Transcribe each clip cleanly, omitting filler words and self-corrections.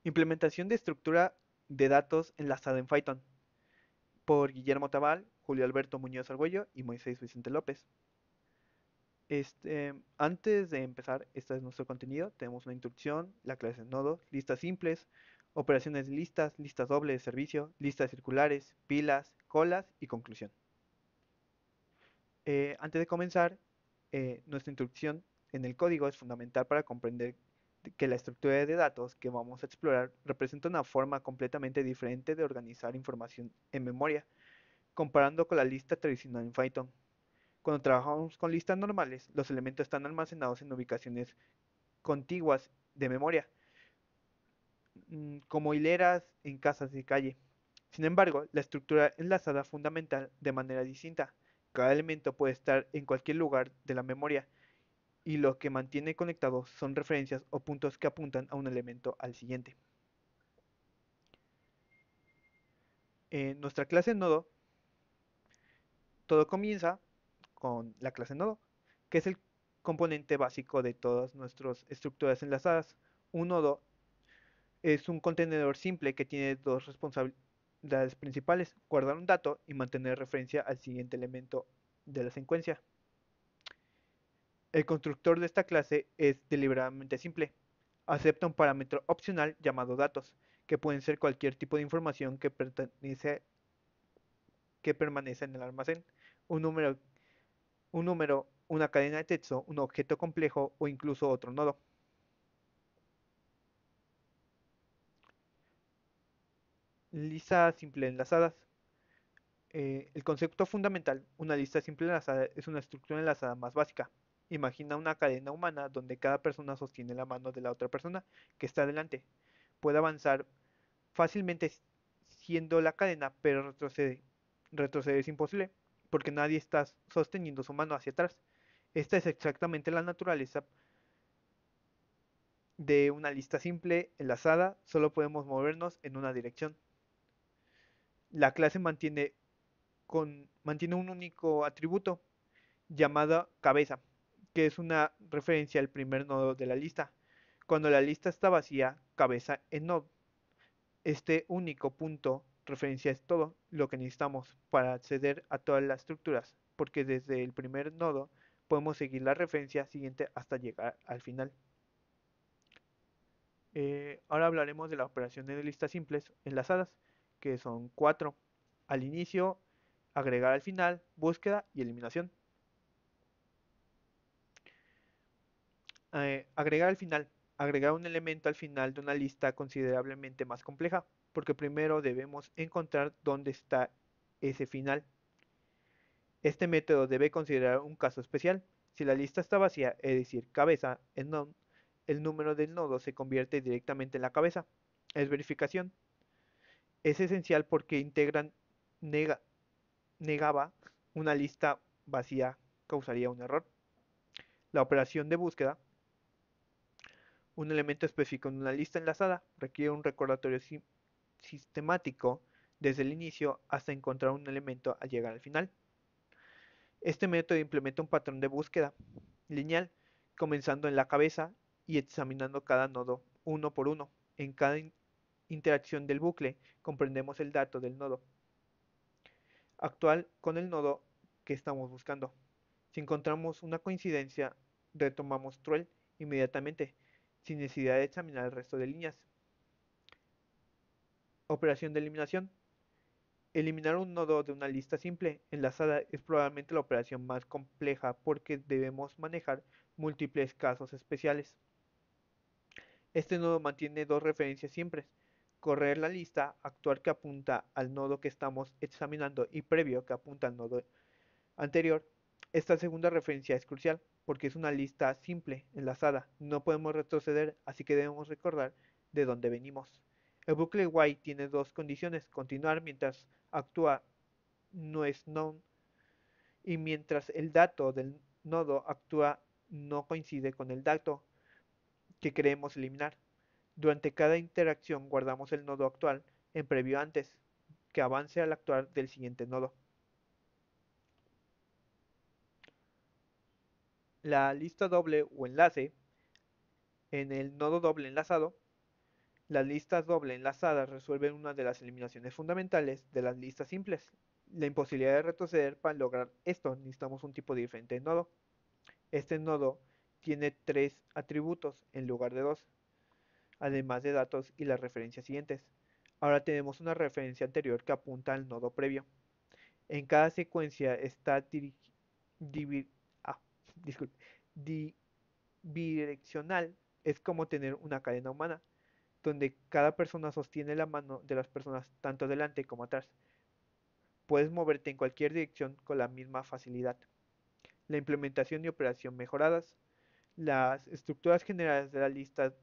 Implementación de estructura de datos enlazada en Python por Guillermo Tabal, Julio Alberto Muñoz Argüello y Moisés Vicente López. Antes de empezar, este es nuestro contenido. Tenemos una introducción, la clase de nodo, listas simples, operaciones de listas, listas dobles de servicio, listas circulares, pilas, colas y conclusión. Antes de comenzar, nuestra introducción en el código es fundamental para comprender que la estructura de datos que vamos a explorar representa una forma completamente diferente de organizar información en memoria, comparando con la lista tradicional en Python. Cuando trabajamos con listas normales, los elementos están almacenados en ubicaciones contiguas de memoria, como hileras en casas de calle. Sin embargo, la estructura enlazada fundamental de manera distinta. Cada elemento puede estar en cualquier lugar de la memoria y lo que mantiene conectados son referencias o puntos que apuntan a un elemento al siguiente. En nuestra clase nodo, todo comienza con la clase nodo, que es el componente básico de todas nuestras estructuras enlazadas. Un nodo es un contenedor simple que tiene dos responsabilidades principales: guardar un dato y mantener referencia al siguiente elemento de la secuencia. El constructor de esta clase es deliberadamente simple. Acepta un parámetro opcional llamado datos, que pueden ser cualquier tipo de información que permanece en el almacén: un número, una cadena de texto, un objeto complejo o incluso otro nodo. Lista simple enlazadas. El concepto fundamental: una lista simple enlazada es una estructura enlazada más básica. Imagina una cadena humana donde cada persona sostiene la mano de la otra persona que está delante. Puede avanzar fácilmente siendo la cadena, pero retroceder es imposible, porque nadie está sosteniendo su mano hacia atrás. Esta es exactamente la naturaleza de una lista simple enlazada. Solo podemos movernos en una dirección. La clase mantiene un único atributo llamado cabeza, que es una referencia al primer nodo de la lista. Cuando la lista está vacía, cabeza en nodo. Este único punto referencia es todo lo que necesitamos para acceder a todas las estructuras, porque desde el primer nodo podemos seguir la referencia siguiente hasta llegar al final. Ahora hablaremos de las operaciones de listas simples enlazadas, que son cuatro: al inicio, agregar al final, búsqueda y eliminación. Agregar al final. Agregar un elemento al final de una lista considerablemente más compleja, porque primero debemos encontrar dónde está ese final. Este método debe considerar un caso especial. Si la lista está vacía, es decir, cabeza en none, el número del nodo se convierte directamente en la cabeza. Es verificación. Es esencial porque nega- negaba una lista vacía, causaría un error. La operación de búsqueda: un elemento específico en una lista enlazada requiere un recordatorio sistemático desde el inicio hasta encontrar un elemento al llegar al final. Este método implementa un patrón de búsqueda lineal, comenzando en la cabeza y examinando cada nodo uno por uno. En cada interacción del bucle comprendemos el dato del nodo actual con el nodo que estamos buscando. Si encontramos una coincidencia, retomamos Truel inmediatamente, sin necesidad de examinar el resto de líneas. Operación de eliminación: eliminar un nodo de una lista simple enlazada es probablemente la operación más compleja porque debemos manejar múltiples casos especiales. Este nodo mantiene dos referencias siempre: correr la lista actual que apunta al nodo que estamos examinando y previo que apunta al nodo anterior. Esta segunda referencia es crucial porque es una lista simple enlazada. No podemos retroceder, así que debemos recordar de dónde venimos. El bucle while tiene dos condiciones: continuar mientras actúa no es known y mientras el dato del nodo actúa no coincide con el dato que queremos eliminar. Durante cada interacción guardamos el nodo actual en previo antes que avance al actuar del siguiente nodo. La lista doble o enlace: en el nodo doble enlazado, Las listas doble enlazadas resuelven una de las eliminaciones fundamentales de las listas simples, la imposibilidad de retroceder. Para lograr esto necesitamos un tipo diferente de nodo. Este nodo tiene tres atributos en lugar de dos, además de datos y las referencias siguientes. Ahora tenemos una referencia anterior que apunta al nodo previo. En cada secuencia está divi- ah, disculpe, bidireccional. Es como tener una cadena humana, donde cada persona sostiene la mano de las personas tanto adelante como atrás. Puedes moverte en cualquier dirección con la misma facilidad. La implementación y operación mejoradas. Las estructuras generales de las listas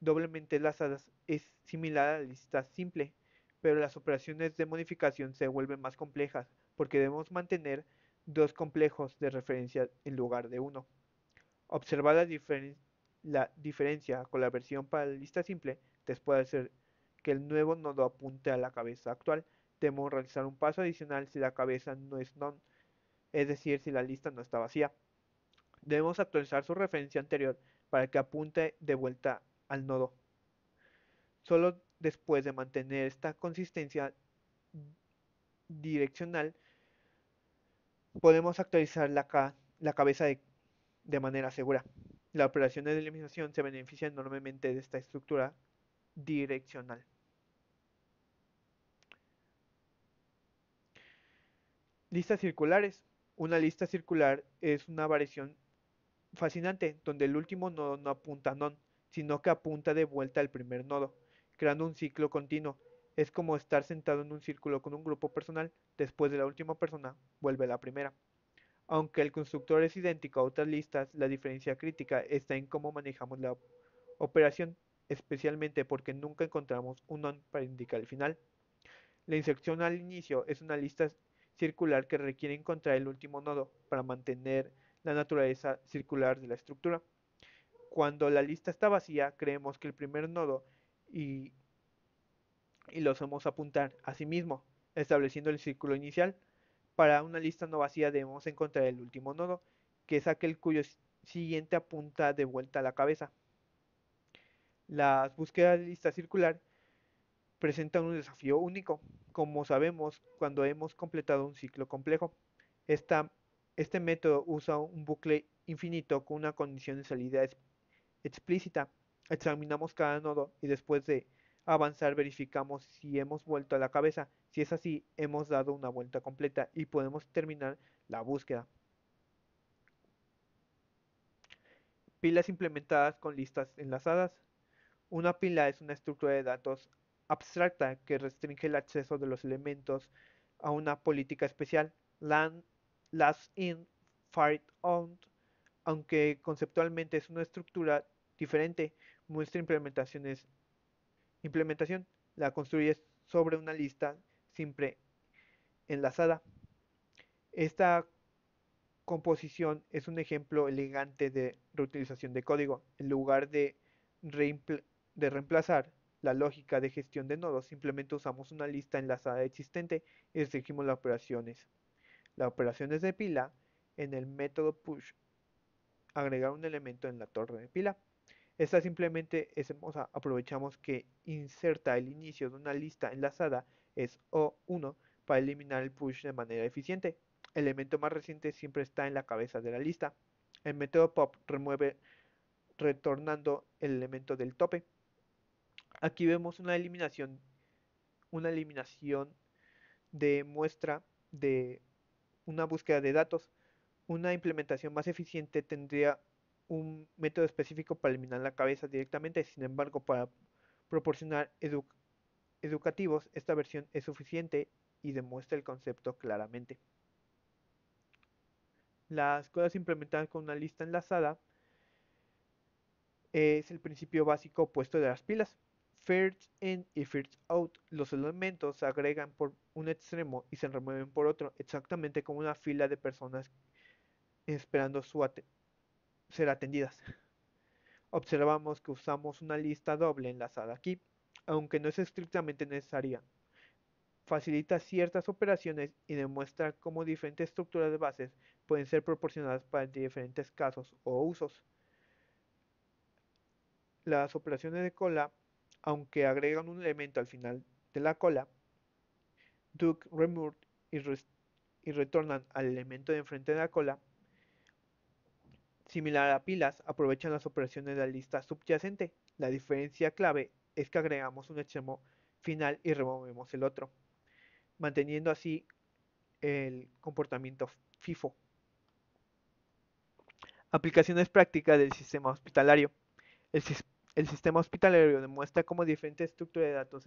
doblemente enlazadas es similar a la lista simple, pero las operaciones de modificación se vuelven más complejas porque debemos mantener dos complejos de referencia en lugar de uno. Observar la diferencia con la versión para la lista simple después de hacer que el nuevo nodo apunte a la cabeza actual. Debemos realizar un paso adicional si la cabeza no es non, es decir, si la lista no está vacía. Debemos actualizar su referencia anterior para que apunte de vuelta al nodo. Solo después de mantener esta consistencia direccional podemos actualizar la cabeza de manera segura. Las operaciones de eliminación se benefician enormemente de esta estructura direccional. Listas circulares. Una lista circular es una variación fascinante donde el último nodo no apunta a non, sino que apunta de vuelta al primer nodo, creando un ciclo continuo. Es como estar sentado en un círculo con un grupo personal, después de la última persona vuelve la primera. Aunque el constructor es idéntico a otras listas, la diferencia crítica está en cómo manejamos la operación, especialmente porque nunca encontramos un non para indicar el final. La inserción al inicio es una lista circular que requiere encontrar el último nodo para mantener la naturaleza circular de la estructura. Cuando la lista está vacía, creemos que el primer nodo y, y lo hacemos apuntar a sí mismo, estableciendo el círculo inicial. Para una lista no vacía debemos encontrar el último nodo, que es aquel cuyo siguiente apunta de vuelta a la cabeza. Las búsquedas de lista circular presentan un desafío único, como sabemos cuando hemos completado un ciclo complejo. Esta, este método usa un bucle infinito con una condición de salida explícita. Examinamos cada nodo y después de avanzar verificamos si hemos vuelto a la cabeza. Si es así, hemos dado una vuelta completa y podemos terminar la búsqueda. Pilas implementadas con listas enlazadas. Una pila es una estructura de datos abstracta que restringe el acceso de los elementos a una política especial, last in, first out. Aunque conceptualmente es una estructura diferente, muestra implementación, la construye sobre una lista siempre enlazada. Esta composición es un ejemplo elegante de reutilización de código. En lugar de reemplazar la lógica de gestión de nodos, simplemente usamos una lista enlazada existente y restringimos las operaciones. Las operaciones de pila en el método push, agregar un elemento en la torre de pila. Esta simplemente aprovechamos que inserta el inicio de una lista enlazada es O1 para eliminar el push de manera eficiente. El elemento más reciente siempre está en la cabeza de la lista. El método pop remueve retornando el elemento del tope. Aquí vemos una eliminación de muestra de una búsqueda de datos. Una implementación más eficiente tendría un método específico para eliminar la cabeza directamente. Sin embargo, para proporcionar educativos, esta versión es suficiente y demuestra el concepto claramente. Las cosas implementadas con una lista enlazada es el principio básico opuesto de las pilas. First in y first out. Los elementos se agregan por un extremo y se remueven por otro, exactamente como una fila de personas esperando ser atendidas. Observamos que usamos una lista doble enlazada aquí, aunque no es estrictamente necesaria. Facilita ciertas operaciones y demuestra cómo diferentes estructuras de bases pueden ser proporcionadas para diferentes casos o usos. Las operaciones de cola Aunque agregan un elemento al final de la cola, Duke, Remurt y, y retornan al elemento de enfrente de la cola, similar a pilas, aprovechan las operaciones de la lista subyacente. La diferencia clave es que agregamos un extremo final y removemos el otro, manteniendo así el comportamiento FIFO. Aplicaciones prácticas del sistema hospitalario. El, el sistema hospitalario demuestra cómo diferentes estructuras de datos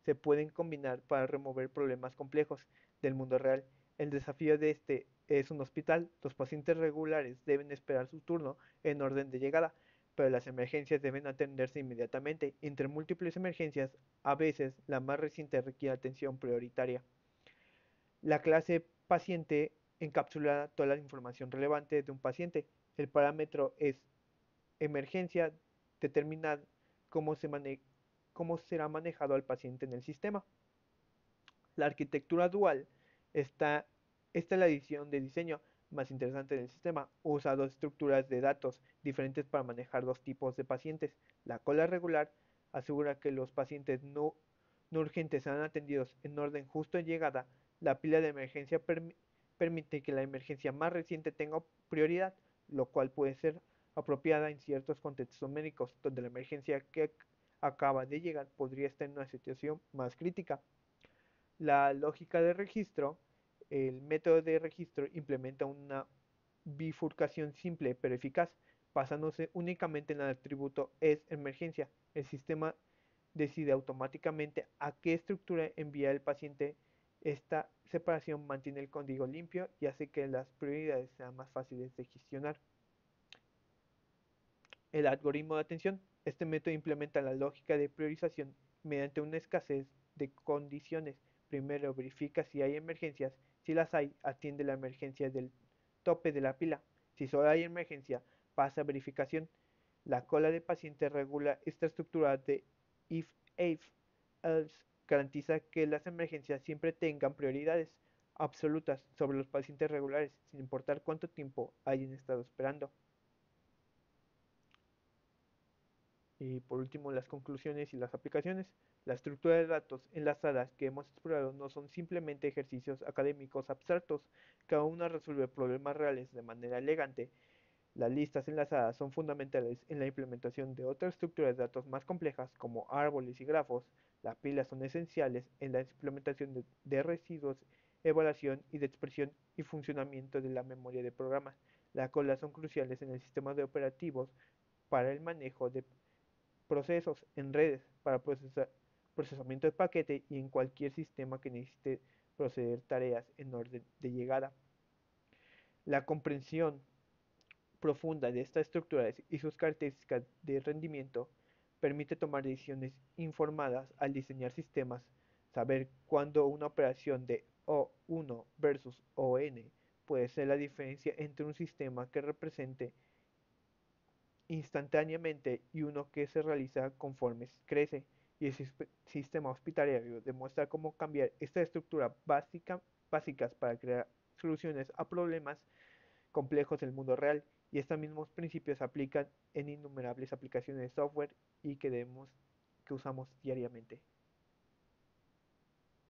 se pueden combinar para remover problemas complejos del mundo real. El desafío de este es un hospital. Los pacientes regulares deben esperar su turno en orden de llegada, pero las emergencias deben atenderse inmediatamente. Entre múltiples emergencias, a veces la más reciente requiere atención prioritaria. La clase paciente encapsula toda la información relevante de un paciente. El parámetro es emergencia, determinar cómo, cómo será manejado al paciente en el sistema. La arquitectura dual está, esta es la edición de diseño más interesante del sistema. Usa dos estructuras de datos diferentes para manejar dos tipos de pacientes. La cola regular asegura que los pacientes no urgentes sean atendidos en orden justo de llegada. La pila de emergencia permite que la emergencia más reciente tenga prioridad, lo cual puede ser apropiada en ciertos contextos médicos, donde la emergencia que acaba de llegar podría estar en una situación más crítica. La lógica de registro, el método de registro implementa una bifurcación simple pero eficaz, basándose únicamente en el atributo es emergencia. El sistema decide automáticamente a qué estructura envía el paciente. Esta separación mantiene el código limpio y hace que las prioridades sean más fáciles de gestionar. El algoritmo de atención. Este método implementa la lógica de priorización mediante una escasez de condiciones. Primero verifica si hay emergencias. Si las hay, atiende la emergencia del tope de la pila. Si solo hay emergencia, pasa a verificación. La cola de paciente regula esta estructura de if, if, else. Garantiza que las emergencias siempre tengan prioridades absolutas sobre los pacientes regulares, sin importar cuánto tiempo hayan estado esperando. Y por último, las conclusiones y las aplicaciones. La estructura de datos enlazadas que hemos explorado no son simplemente ejercicios académicos abstractos, cada una resuelve problemas reales de manera elegante. Las listas enlazadas son fundamentales en la implementación de otras estructuras de datos más complejas como árboles y grafos. Las pilas son esenciales en la implementación de residuos, evaluación y de expresión y funcionamiento de la memoria de programas. Las colas son cruciales en el sistema de operativos para el manejo de procesos en redes para procesamiento de paquete y en cualquier sistema que necesite proceder tareas en orden de llegada. La comprensión profunda de estas estructuras y sus características de rendimiento permite tomar decisiones informadas al diseñar sistemas, saber cuándo una operación de O1 versus ON puede ser la diferencia entre un sistema que represente instantáneamente y uno que se realiza conforme crece, y el sistema hospitalario demuestra cómo cambiar esta estructura básicas para crear soluciones a problemas complejos del mundo real, y estos mismos principios se aplican en innumerables aplicaciones de software y que usamos diariamente.